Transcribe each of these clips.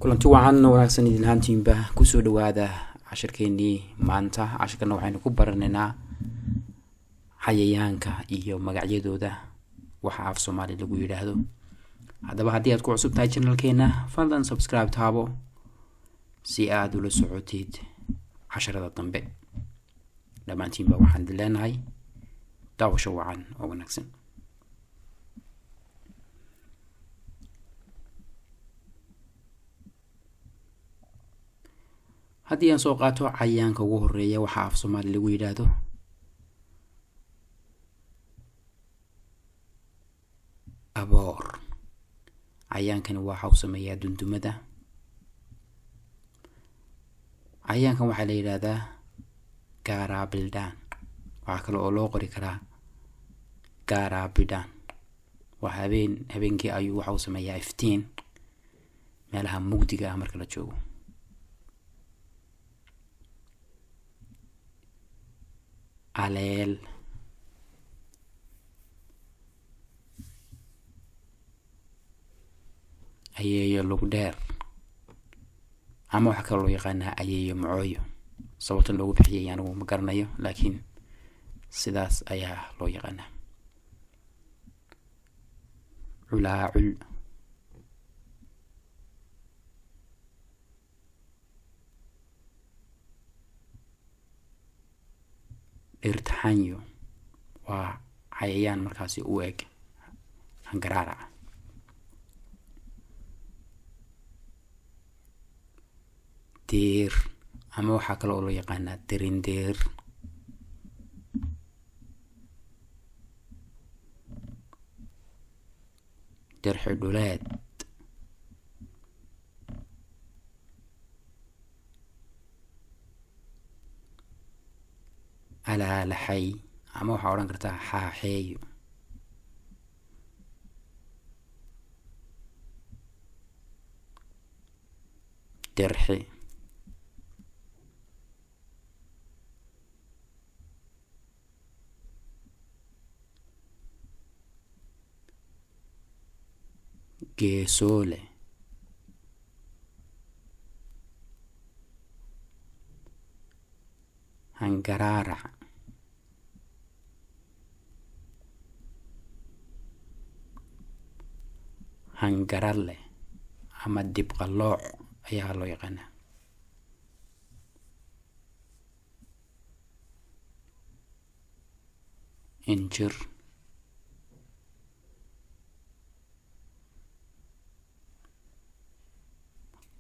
kulanti wacan wanaagsan idin ahaantiinba kusoo dhawaada cashirkeenii maanta. cashirkana waxaynu ku baranaynaa cayayaanka iyo magacyadooda waxa af Soomaali lagu yiraahdo. haddaba haddii aad ku cusub tahay channelkeena, fadlan subscribe taabo si aad ula socotid casharada dambe. dhammaantiinba waxaan idin leenahay daawasho wacan oo wanaagsan. haddii aan soo qaato cayayaanka ugu horeeya waxa af Soomaali lagu yiraahdo aboor. cayayaankani waxa uu sameeyaa dundumada. cayayaankan waxaa la yiraahdaa gaaraabildaan. waxa kale oo loo qori karaa gaaraabidaan. waa habeenkii ayuu waxa uu sameeyaa iftiin meelaha mugdiga ah marka la joogo. aleel, ayeeyo lug dheer, ama waxa kale loo yaqaanaa ayeeyo macooyo. sababta loogu bixiyay anigu ma garanayo, laakiin sidaas ayaa loo yaqaanaa. culaacul, dhirtaxanyo waa cayayaan markaasi u eg hangaraaraca. diir, ama waxaa kale oo loo yaqaanaa dirindeer. dirxidhuleed, alaalaxay, ama waxaa odhan kartaa xaaxeeyo. dirxi, geesoole, hangaraarac, hangarale ama dibqalooc ayaa loo yaqaanaa. injir,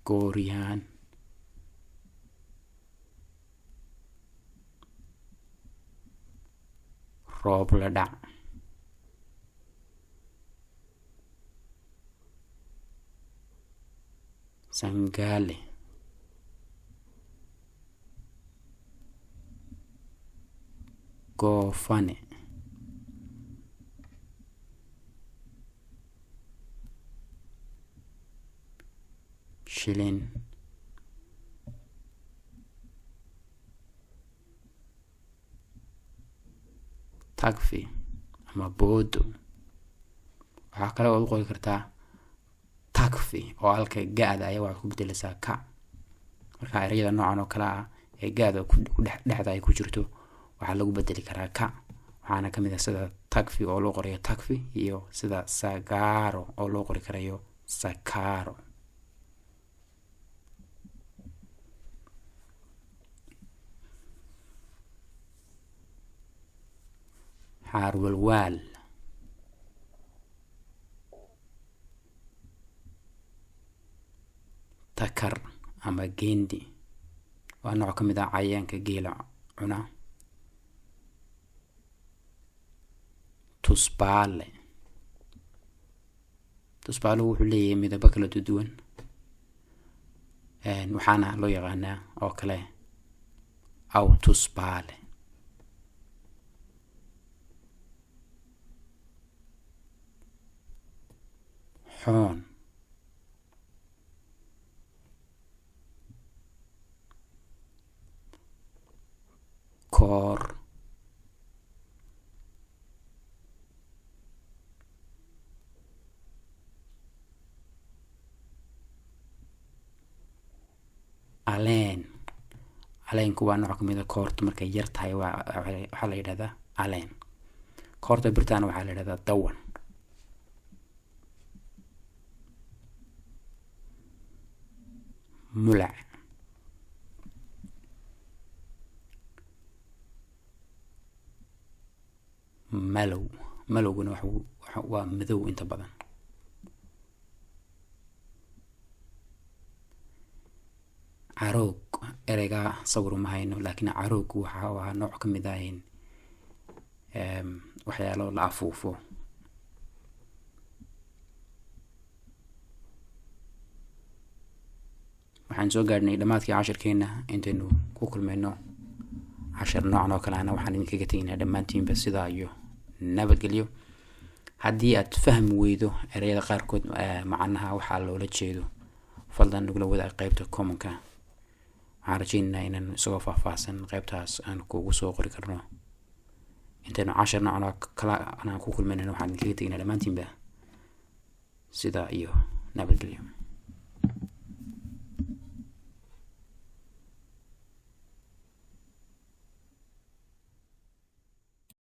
gooryaan, roob la dhac, sangaale, goofane, shilin, tagfi ama boodo. waxaa kale oo u qori kartaa tagfi oo halka gaada ayaa waxaa ku bedelaysaa ka. marka erayada noocan oo kale ah ee gaada dhexda ay ku jirto waxaa lagu bedeli karaa ka. waxaana kamid ah sida tagfi oo loo qorayo tagfi, iyo sida sagaaro oo loo qori karayo sakaaro. xaarwalwaal, takar ama gendi waa nooc ka mid ah cayayaanka geela cuna. tusbaale, tusbaaluhu wuxuu leeyahay midabo kala duwan, waxaana loo yaqaanaa oo kale aw tusbaale. xoon, koor, aleen. Aleenku waa nooc kamid ah koorta markay yar tahay waxaa la yidhahdaa aleen. koorta birtaana waxaa la yidhahdaa dawan. mulac, malow. malowguna waa madow inta badan. caroog, ereyga sawir uma hayno, laakiin caroog waa nooc kamid ah waxyaalo la afuufo. waxaan soo gaadhnay dhammaadkii cashirkeena. intaynu ku kulmayno cashar noocan oo kale ana waxaan idinkaga tegaynaa dhammaantiinba sidaa iyo nabadgelyo. haddii aad fahmi weydo ereyada qaarkood macnaha waxaa loola jeedo, fadlan nagula wadaag qaybta commentka. waxaan rajaynaynaa inaan isagoo faahfaahsan qaybtaas aan kugu soo qori karno. intaynu cashar noocan oo kale aan ku kulmayno waxaan idinkaga tegaynaa dhammaantiinba sidaa iyo nabadgelyo.